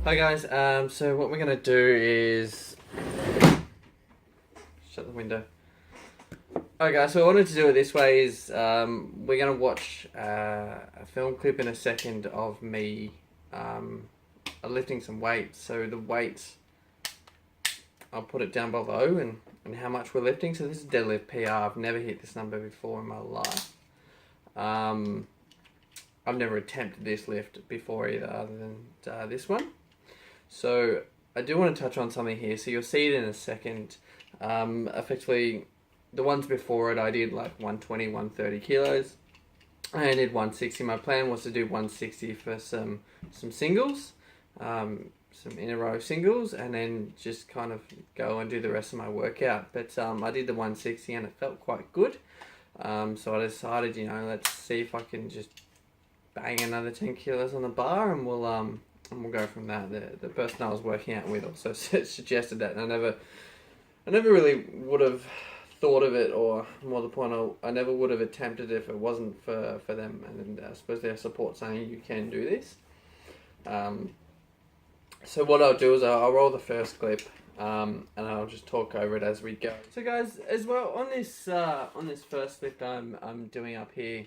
Hi guys, so what we're going to do is... Shut the window. Alright guys, so what I wanted to do it this way is we're going to watch a film clip in a second of me lifting some weights. So the weights, I'll put it down below and how much we're lifting. So this is Deadlift PR. I've never hit this number before in my life. I've never attempted this lift before either, other than this one. So I do want to touch on something here. So you'll see it in a second. Effectively, the ones before it, I did like 120, 130 kilos. I did 160. My plan was to do 160 for some singles, some in a row singles, and then just kind of go and do the rest of my workout. But I did the 160 and it felt quite good. So I decided, you know, let's see if I can just bang another 10 kilos on the bar, and we'll go from that. The person I was working out with also suggested that, and I never really would have thought of it, or more the point, I never would have attempted it if it wasn't for them, and I suppose their support saying you can do this. So what I'll do is I'll roll the first clip, and I'll just talk over it as we go. So guys, as well on this first clip I'm doing up here,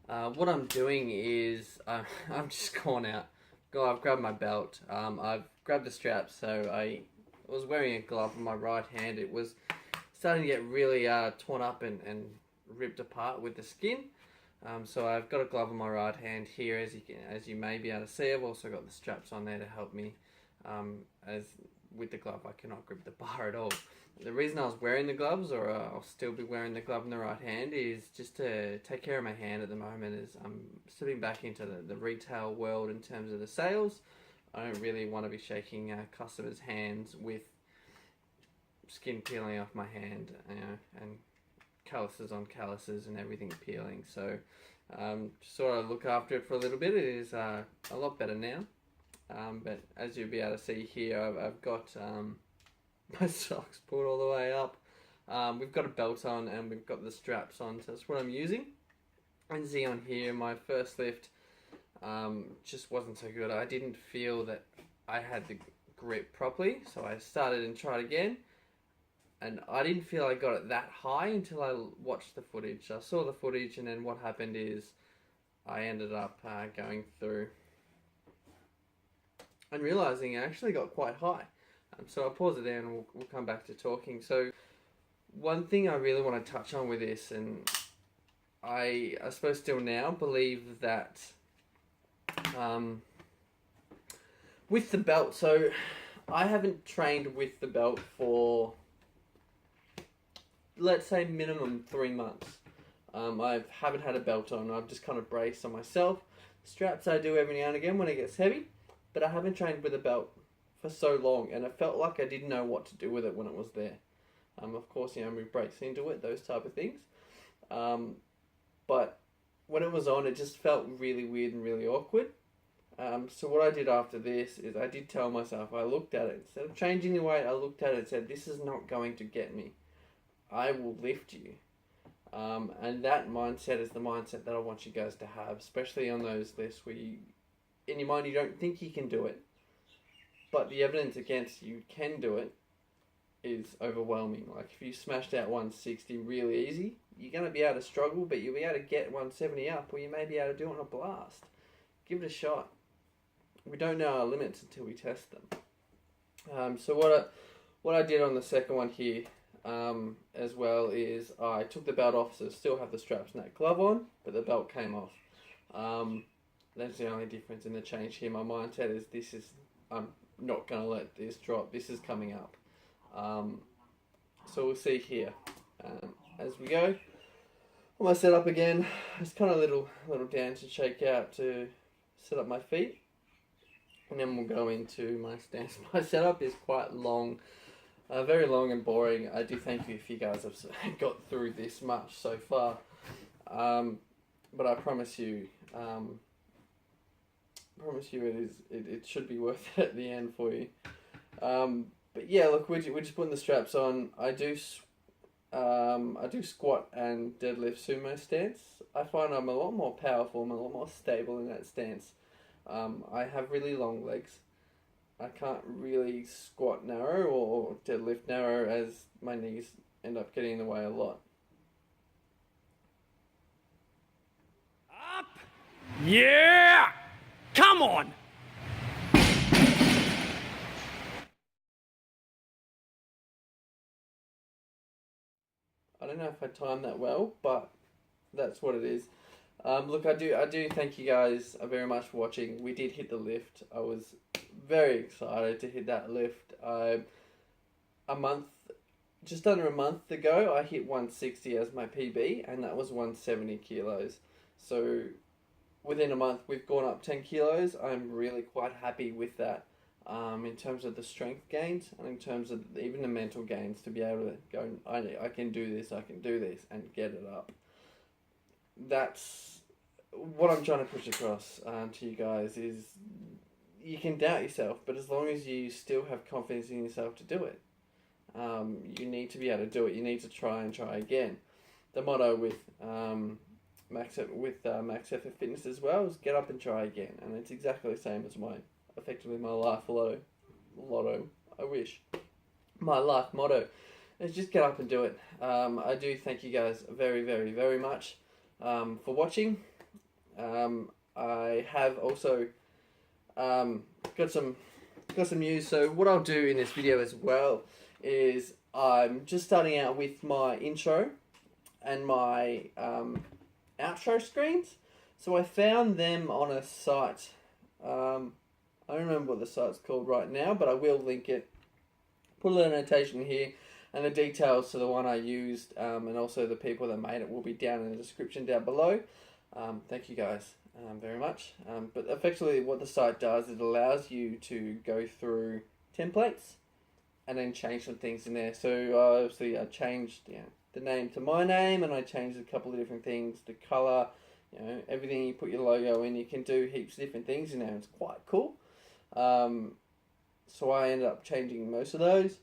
what I'm doing is I've just gone out. I've grabbed my belt. I've grabbed the strap. So I was wearing a glove on my right hand. It was starting to get really torn up and ripped apart with the skin. So I've got a glove on my right hand here, as you may be able to see. I've also got the straps on there to help me. As with the glove, I cannot grip the bar at all. The reason I was wearing the gloves, or I'll still be wearing the glove in the right hand, is just to take care of my hand at the moment, as I'm stepping back into the retail world in terms of the sales. I don't really want to be shaking customers' hands with skin peeling off my hand, you know, and calluses on calluses and everything peeling. So just sort of look after it for a little bit. It is a lot better now. But as you'll be able to see here, I've got my socks pulled all the way up. We've got a belt on and we've got the straps on, so that's what I'm using. And see on here, my first lift just wasn't so good. I didn't feel that I had the grip properly, so I started and tried again. And I didn't feel I got it that high until I watched the footage. I saw the footage, and then what happened is I ended up going through and realizing I actually got quite high. So I'll pause it there and we'll come back to talking. So one thing I really want to touch on with this, and I suppose still now believe that with the belt, so I haven't trained with the belt for, let's say, minimum 3 months. I haven't had a belt on. I've just kind of braced on myself. Straps I do every now and again when it gets heavy, but I haven't trained with a belt for so long, and I felt like I didn't know what to do with it when it was there. Of course, you know, we breaks into it, those type of things. But when it was on, it just felt really weird and really awkward. So what I did after this is I did tell myself, I looked at it, instead of changing the weight, I looked at it and said, this is not going to get me. I will lift you. And that mindset is the mindset that I want you guys to have, especially on those lists where you, in your mind, you don't think you can do it, but the evidence against you can do it is overwhelming. Like if you smashed out 160 really easy, you're going to be able to struggle, but you'll be able to get 170 up, or you may be able to do it on a blast. Give it a shot. We don't know our limits until we test them. So what I did on the second one here as well is I took the belt off, so still have the straps and that glove on, but the belt came off. That's the only difference in the change here. My mindset is I'm not going to let this drop. This is coming up. So we'll see here as we go. On my setup again, it's kind of a little dance and shake out to set up my feet, and then we'll go into my stance. My setup is quite long, very long and boring. I do thank you if you guys have got through this much so far, but I promise you, it should be worth it at the end for you. But yeah, look, we're just putting the straps on. I do squat and deadlift sumo stance. I find I'm a lot more powerful, I'm a lot more stable in that stance. I have really long legs. I can't really squat narrow or deadlift narrow, as my knees end up getting in the way a lot. Up! Yeah! Come on! I don't know if I timed that well, but that's what it is. Look, I do thank you guys very much for watching. We did hit the lift. I was very excited to hit that lift. Just under a month ago, I hit 160 as my PB, and that was 170 kilos. So within a month, we've gone up 10 kilos. I'm really quite happy with that. In terms of the strength gains, and in terms of even the mental gains, to be able to go, I can do this, and get it up. That's what I'm trying to push across to you guys, is you can doubt yourself, but as long as you still have confidence in yourself to do it, you need to be able to do it. You need to try and try again. The motto with Max Effort Fitness as well is get up and try again, and it's exactly the same as effectively my life motto. I wish my life motto is just get up and do it. I do thank you guys very, very, very much for watching. I have also got some news. So what I'll do in this video as well is I'm just starting out with my intro and my outro screens. So I found them on a site. I don't remember what the site's called right now, but I will link it. Put a little notation here, and the details to the one I used, and also the people that made it will be down in the description down below. Thank you guys very much. But effectively what the site does, it allows you to go through templates and then change some things in there. So obviously I changed the name to my name, and I changed a couple of different things, the colour, everything. You put your logo in, you can do heaps of different things in there. It's quite cool. So I ended up changing most of those.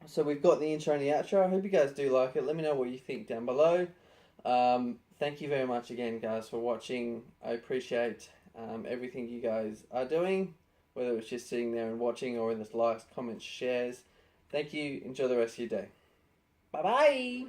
So we've got the intro and the outro. I hope you guys do like it. Let me know what you think down below. Thank you very much again, guys, for watching. I appreciate everything you guys are doing, whether it's just sitting there and watching or in the likes, comments, shares. Thank you. Enjoy the rest of your day. Bye-bye.